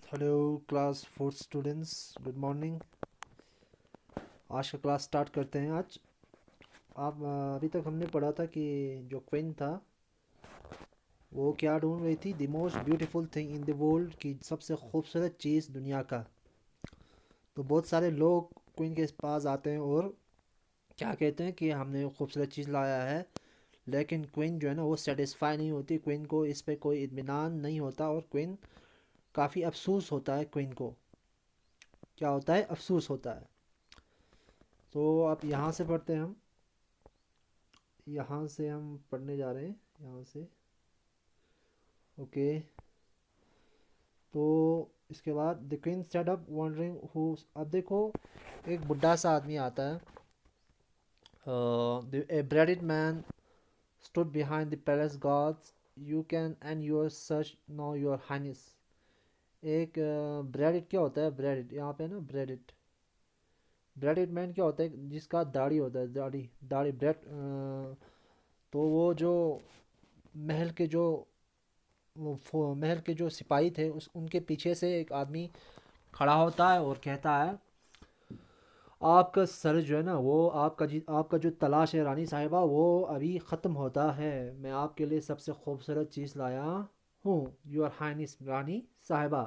Hello class fourth students, good morning. आज का class start करते हैं। आज अभी तक हमने पढ़ा था कि जो क्वीन था वो क्या ढूंढ रही थी, the most beautiful thing in the world, की सबसे खूबसूरत चीज़ दुनिया का। तो बहुत सारे लोग क्वीन के पास आते हैं और क्या कहते हैं कि हमने वो खूबसूरत चीज़ लाया है, लेकिन क्वीन जो है ना वो सेटिस्फाई नहीं होती। क्वीन को इस पे कोई इत्मीनान नहीं होता और क्वीन काफ़ी अफसोस होता है। क्वीन को क्या होता है, अफसोस होता है। तो अब यहाँ से पढ़ते हैं हम। यहाँ से हम पढ़ने जा रहे हैं, यहाँ से। ओके। तो इसके बाद the queen stand up wondering who. अब देखो, एक बुढ़ा सा आदमी आता है। A bearded man stood behind the palace guards, you can and your such no your highness. एक ब्रेडिड क्या होता है, ब्रेडिड यहाँ पे ना, ब्रेडिड ब्रेडिड मैन क्या होता है, जिसका दाढ़ी होता है, दाढ़ी दाढ़ी ब्रेड। तो वो जो महल के जो महल के जो सिपाही थे उस उनके पीछे से एक आदमी खड़ा होता है और कहता है, आपका सर जो है ना वो आपका जो तलाश है रानी साहिबा, वो अभी ख़त्म होता है। मैं आपके लिए सबसे खूबसूरत चीज़ लाया हूँ, योर हाइनेस रानी साहिबा।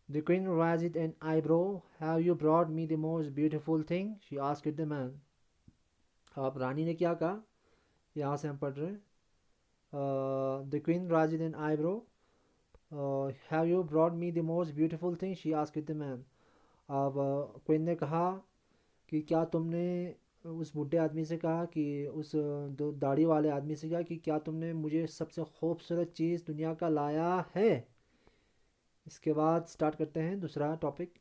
The queen raised an eyebrow. Have you brought me the most beautiful thing? She asked the man. अब रानी ने क्या कहा, यहाँ से हम पढ़ रहे हैं। The queen raised an eyebrow. Have you brought me the most beautiful thing? She asked the man. अब क्वीन ने कहा कि क्या तुमने, उस बूढ़े आदमी से कहा कि उस दो दाढ़ी वाले आदमी से कहा कि क्या तुमने मुझे सबसे खूबसूरत चीज़ दुनिया का लाया है। इसके बाद स्टार्ट करते हैं दूसरा टॉपिक।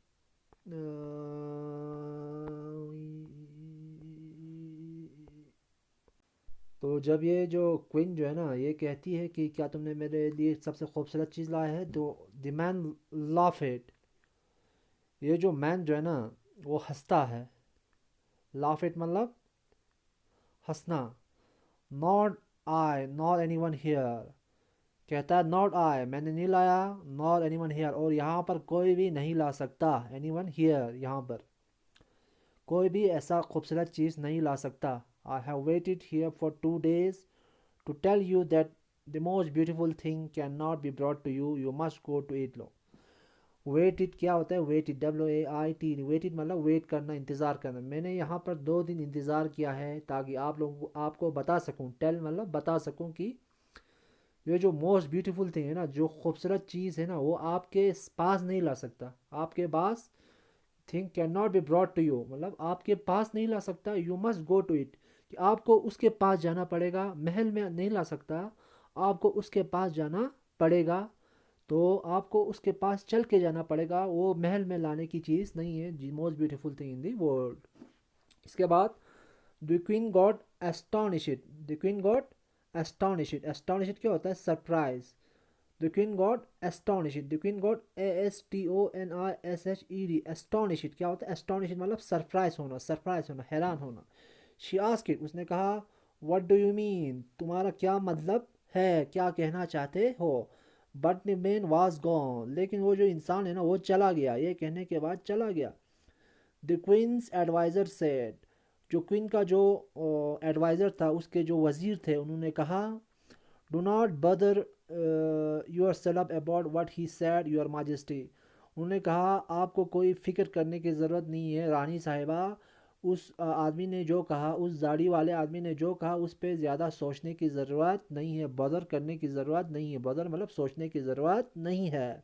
तो जब ये जो क्वीन जो है ना ये कहती है कि क्या तुमने मेरे लिए सबसे खूबसूरत चीज़ लाया है, तो द मैन लाफ इट। ये जो मैन जो है ना वो हंसता है। लाफ इट मतलब हंसना। Not I not any one here. कहता है नॉट आई, मैंने नहीं लाया, नॉट एनी वन हियर, और यहाँ पर कोई भी नहीं ला सकता। एनी वन हियर, यहाँ पर कोई भी ऐसा खूबसूरत चीज़ नहीं ला सकता। I have waited here for 2 days to tell you that the most beautiful thing can not be brought to you, you must go to it. लो, वेट इट क्या होता है, wait it, WAIT, wait it मतलब wait करना, इंतज़ार करना। मैंने यहाँ पर 2 दिन इंतज़ार किया है ताकि आप लोगों को आपको बता सकूँ। टेल मतलब बता सकूँ कि ये जो मोस्ट ब्यूटीफुल थिंग है ना, जो खूबसूरत चीज़ है ना, वो आपके पास नहीं ला सकता। आपके पास thing can not be brought to you मतलब आपके पास नहीं ला सकता, you must go to it, कि आपको उसके पास जाना पड़ेगा। महल में नहीं ला सकता, आपको उसके पास जाना पड़ेगा। तो आपको उसके पास चल के जाना पड़ेगा, वो महल में लाने की चीज़ नहीं है, जी most beautiful thing in the world. इसके बाद the queen got astonished. The queen got astonished. Astonished क्या होता है, surprise. The queen got astonished. The queen got ASTONISHED। Astonished क्या होता है, एस्टोनिश्ड मतलब सरप्राइज होना, सरप्राइज होना, हैरान होना। शी आस्क्ड, उसने कहा, व्हाट डू यू मीन, तुम्हारा क्या मतलब है, क्या कहना चाहते हो। But the man was gone, लेकिन वो जो इंसान है ना वो चला गया, ये कहने के बाद चला गया। द क्वींस एडवाइज़र सेड, जो क्वीन का जो एडवाइज़र था, उसके जो वज़ीर थे, उन्होंने कहा, do not bother yourself about what he said your majesty. उन्होंने कहा आपको कोई फ़िक्र करने की ज़रूरत नहीं है रानी साहिबा। उस आदमी ने जो कहा, उस दाढ़ी वाले आदमी ने जो कहा, उस पर ज़्यादा सोचने की ज़रूरत नहीं है, बदर करने की ज़रूरत नहीं है। बदर मतलब सोचने की ज़रूरत नहीं है।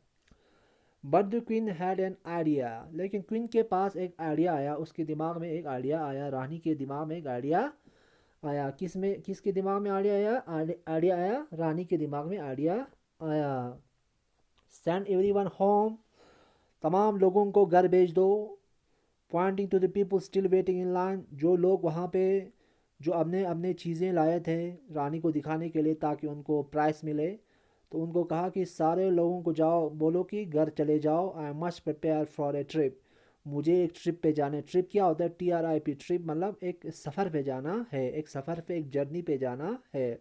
But the queen had an idea, लेकिन क्वीन के पास एक आइडिया आया, उसके दिमाग में एक आइडिया आया, रानी के दिमाग में एक आइडिया आया। किसके दिमाग में आइडिया आया, आइडिया आया, रानी के दिमाग में आइडिया आया। सेंड एवरीवन होम, तमाम लोगों को घर भेज दो। Pointing to the people still waiting in line, जो लोग वहाँ पे जो अपने अपने चीज़ें लाए थे रानी को दिखाने के लिए ताकि उनको प्राइस मिले, तो उनको कहा कि सारे लोगों को जाओ, बोलो कि घर चले जाओ। I must prepare for a trip, मुझे एक ट्रिप पे जाना है। ट्रिप क्या होता है, TRIP, ट्रिप मतलब एक सफ़र पे जाना है, एक सफ़र पे, एक जर्नी पे जाना है।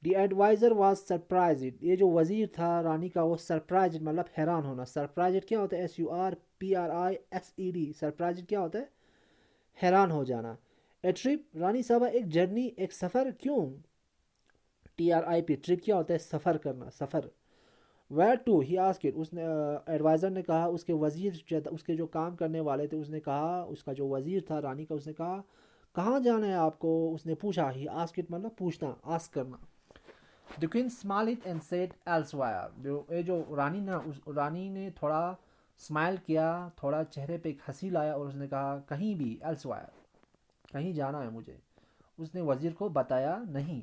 द एडवाइज़र वाज सरप्राइज्ड, ये जो वज़ीर था रानी का वो सरप्राइज्ड मतलब हैरान होना। सरप्राइज्ड क्या होता है? SURPRISED, सरप्राइज्ड क्या होता है? हैरान हो जाना। ए ट्रिप, रानी साहबा एक जर्नी, एक सफ़र, क्यों? TRIP, ट्रिप क्या होता है? सफ़र करना, सफ़र। वेयर टू, ही आस्क्ड, उसने एडवाइज़र ने कहा, उसके वज़ीर उसके जो काम करने वाले थे उसने कहा, उसका जो वज़ीर था रानी का उसने कहा कहाँ जाना है आपको? उसने पूछा। ही आस्क्ड मतलब पूछना, आस्क करना। The queen smiled and said elsewhere, जो रानी ना, उस रानी ने थोड़ा स्माइल किया, थोड़ा चेहरे पे एक हंसी लाया और उसने कहा कहीं भी, एल्सवेयर, कहीं जाना है मुझे। उसने वज़ीर को बताया नहीं।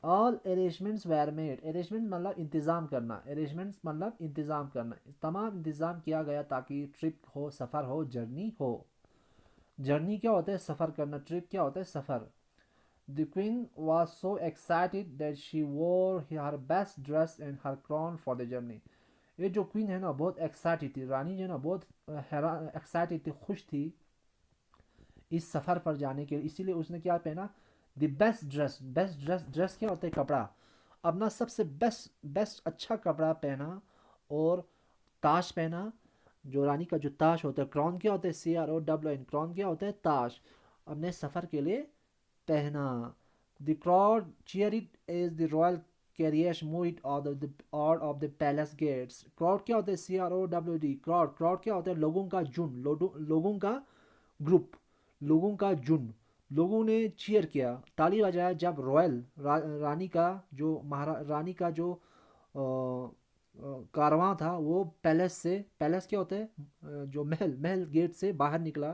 All arrangements were made, arrangement मतलब इंतज़ाम करना, अरेंजमेंट्स मतलब इंतज़ाम करना, तमाम इंतज़ाम किया गया ताकि ट्रिप हो, सफ़र हो, जर्नी हो। जर्नी क्या होता है? सफ़र करना। ट्रिप क्या होता है? सफ़र। The queen was so excited that she wore her best dress and her crown for the journey. ये जो क्वीन है ना बहुत एक्साइटेड थी, रानी जो है ना बहुत हैरान एक्साइटेड थी, खुश थी इस सफ़र पर जाने के लिए, इसीलिए उसने क्या पहना? The best dress, best dress, dress क्या होता है? कपड़ा। अपना सबसे बेस्ट बेस्ट अच्छा कपड़ा पहना और ताज पहना, जो रानी का जो ताज होता है, क्राउन क्या होता है? CROWN, क्राउन क्या होता है? ताज, अपने सफ़र के लिए पहना। The crowd cheered as the royal carriage moved out of the palace gates। Crowd क्या होता है? CROWD, क्राउड, क्राउड क्या होता है? लोगों का झुंड, लोगों का ग्रुप, लोगों का झुंड। लोगों ने चीयर किया, ताली बजाया जब रानी का जो रानी का जो कारवां था वो पैलेस से, पैलेस क्या होता है? जो महल, महल गेट से बाहर निकला।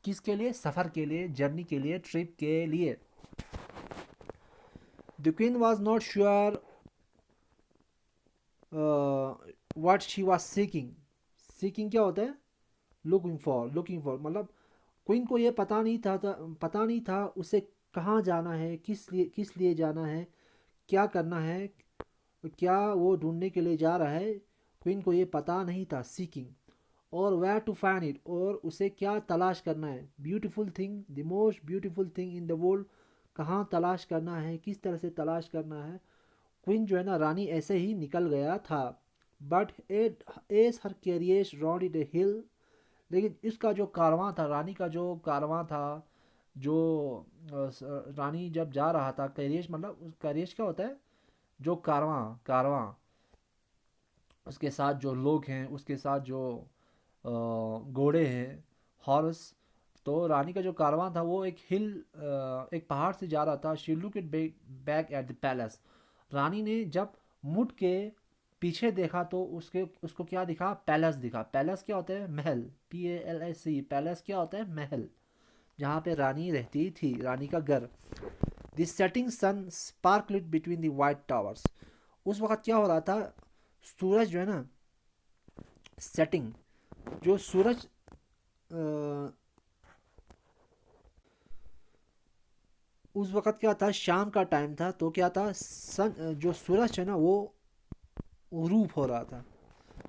किसके लिए? सफ़र के लिए, जर्नी के लिए, ट्रिप के लिए। The queen was not sure what she was seeking. Seeking क्या होता है? लुकिंग फॉर, लुकिंग फॉर मतलब क्वीन को ये पता नहीं था उसे कहाँ जाना है, किस लिए जाना है, क्या करना है, क्या वो ढूंढने के लिए जा रहा है। क्वीन को ये पता नहीं था। सीकिंग, और वेयर टू फाइंड इट, और उसे क्या तलाश करना है। Beautiful thing, the most beautiful thing in the world, कहाँ तलाश करना है, किस तरह से तलाश करना है। क्वीन जो है ना रानी ऐसे ही निकल गया था। But at age her carriers round the hill, लेकिन इसका जो कारवां था, रानी का जो कारवां था, जो रानी जब जा रहा था, कैरियर्स मतलब उस कैरियर्स क्या होता है? जो कारवां, कारवां, उसके साथ जो लोग हैं, उसके साथ जो घोड़े हैं, हॉर्स। तो रानी का जो कारवां था वो एक एक पहाड़ से जा रहा था। She look it back at the palace, रानी ने जब मुड़ के पीछे देखा तो उसको क्या दिखा? पैलेस दिखा। पैलेस क्या होता है? महल, PALAC, पैलेस क्या होता है? महल, जहाँ पे रानी रहती थी, रानी का घर। The setting sun sparkled between the white towers, उस वक्त क्या हो रहा था? सूरज जो है ना, सेटिंग, जो सूरज उस वक्त क्या था? शाम का टाइम था, तो क्या था? जो सूरज है ना वो रूप हो रहा था,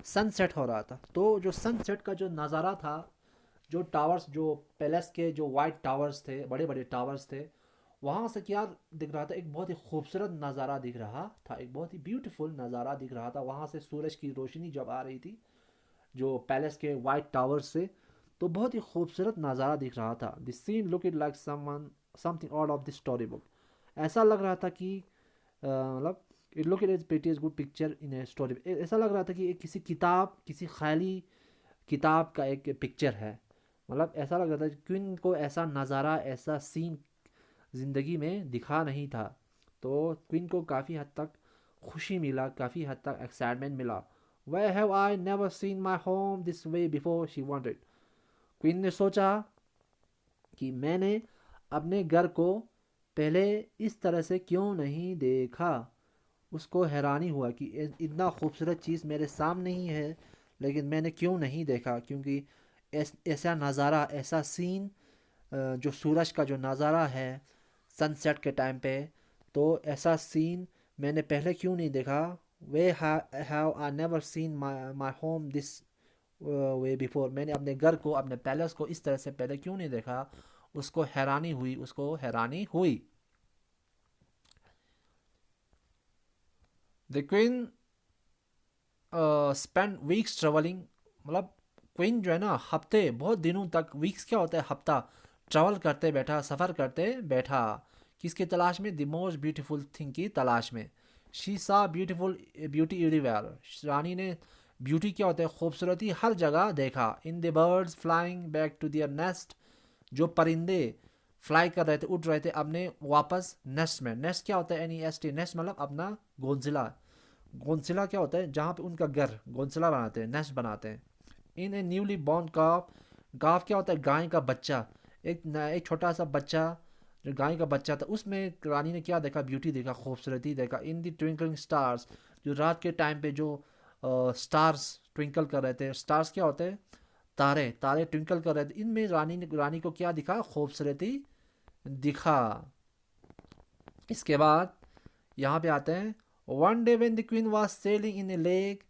सनसेट हो रहा था। तो जो सनसेट का जो नज़ारा था, जो टावर्स, जो पैलेस के जो वाइट टावर्स थे, बड़े बड़े टावर्स थे, वहाँ से क्या दिख रहा था? एक बहुत ही खूबसूरत नज़ारा दिख रहा था, एक बहुत ही ब्यूटीफुल नज़ारा दिख रहा था। वहाँ से सूरज की रोशनी जब आ रही थी जो पैलेस के वाइट टावर से, तो बहुत ही खूबसूरत नज़ारा दिख रहा था। The scene look it like something out of the story book, ऐसा लग रहा था कि मतलब it look it is pretty is good picture in a story, ऐसा लग रहा था कि एक किसी किताब, किसी ख्याली किताब का एक पिक्चर है। मतलब ऐसा लग रहा था क्वीन को ऐसा नज़ारा, ऐसा सीन ज़िंदगी में दिखा नहीं था। तो क्वीन को काफ़ी हद तक खुशी मिला, काफ़ी हद तक एक्साइटमेंट मिला। Why have I never seen my home this way before, she wondered। Queen ने सोचा कि मैंने अपने घर को पहले इस तरह से क्यों नहीं देखा। उसको हैरानी हुआ कि इतना खूबसूरत चीज़ मेरे सामने ही है, लेकिन मैंने क्यों नहीं देखा, क्योंकि ऐसा नज़ारा, ऐसा सीन, जो सूरज का जो नज़ारा है सनसेट के टाइम पे, तो ऐसा सीन मैंने पहले क्यों नहीं देखा। Way have I never seen my home this way before, मैंने अपने घर को, अपने पैलेस को इस तरह से पहले क्यों नहीं देखा। उसको हैरानी हुई, उसको हैरानी हुई। The queen spend weeks travelling, मतलब क्वीन जो है ना हफ्ते, बहुत दिनों तक, वीक्स क्या होता है, हफ्ता, ट्रैवल करते बैठा, सफ़र करते बैठा, किसकी तलाश में, द मोस्ट ब्यूटीफुल थिंग की तलाश में। शी सा ब्यूटीफुल ब्यूटी एवरीवेयर, रानी ने ब्यूटी क्या होता है, खूबसूरती हर जगह देखा। In the birds flying back to their nest, जो परिंदे फ्लाई कर रहे थे, उड़ रहे थे अपने वापस नेस्ट में। नेस्ट क्या होता है, NEST, नेस्ट मतलब अपना घोंसला। घोंसला क्या होता है, जहाँ पे उनका घर, घोंसला बनाते हैं, नेस्ट बनाते हैं। इन ए न्यूली बॉर्न काफ, गाफ क्या होता है, गाय का बच्चा, एक छोटा सा बच्चा जो गाय का बच्चा था, उसमें रानी ने क्या देखा, ब्यूटी देखा, खूबसूरती देखा। इन दी ट्विंकलिंग स्टार्स, जो रात के टाइम पे जो स्टार्स ट्विंकल कर रहे थे, स्टार्स क्या होते हैं, तारे, तारे ट्विंकल कर रहे थे, इनमें रानी को क्या दिखा, खूबसूरती दिखा। इसके बाद यहाँ पे आते हैं, one day when the queen was selling in A lake,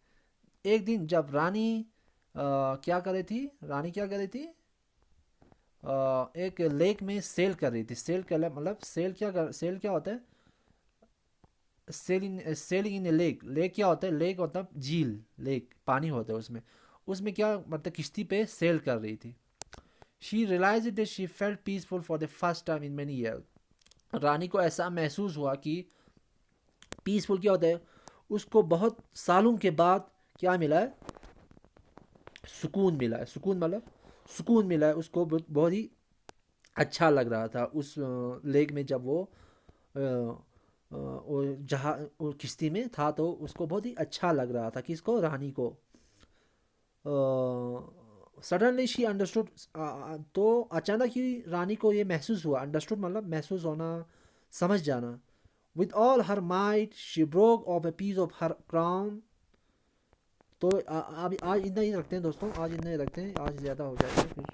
एक दिन जब रानी क्या कर रही थी, रानी क्या कर रही थी, एक लेक में सेल कर रही थी। सेल कर मतलब सेल क्या होता है, सेलिंग इन ए लेक, लेक क्या होता है, लेक मतलब झील, लेक पानी होता है उसमें, उसमें क्या मतलब किश्ती पे सेल कर रही थी। She realise that she felt peaceful for the first time in many year, रानी को ऐसा महसूस हुआ कि पीसफुल क्या होता है, उसको बहुत सालों के बाद क्या मिला है, सुकून मिला है। सुकून मतलब सुकून मिला है उसको, बहुत ही अच्छा लग रहा था उस लेक में, जब वो जहाँ वो किश्ती में था, तो उसको बहुत ही अच्छा लग रहा था, किसको, रानी को। सडनली शी अंडरस्टूड, तो अचानक ही रानी को ये महसूस हुआ, अंडरस्टूड मतलब महसूस होना, समझ जाना। With all her might she broke off a piece of her crown, तो अब आज इतना ही रखते हैं दोस्तों, आज इतना ही रखते हैं, आज ज़्यादा हो जाएगा फिर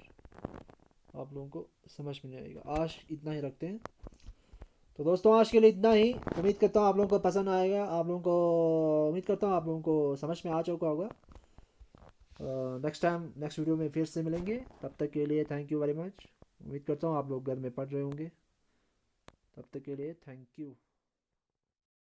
आप लोगों को समझ में नहीं आएगा, आज इतना ही रखते हैं। तो दोस्तों आज के लिए इतना ही, उम्मीद करता हूँ आप लोगों को पसंद आएगा, आप लोगों को उम्मीद करता हूँ आप लोगों को समझ में आ चुका होगा। नेक्स्ट टाइम नेक्स्ट वीडियो में फिर से मिलेंगे, तब तक के लिए थैंक यू वेरी मच। उम्मीद करता हूँ आप लोग घर में पढ़ रहे होंगे, तब तक के लिए थैंक यू।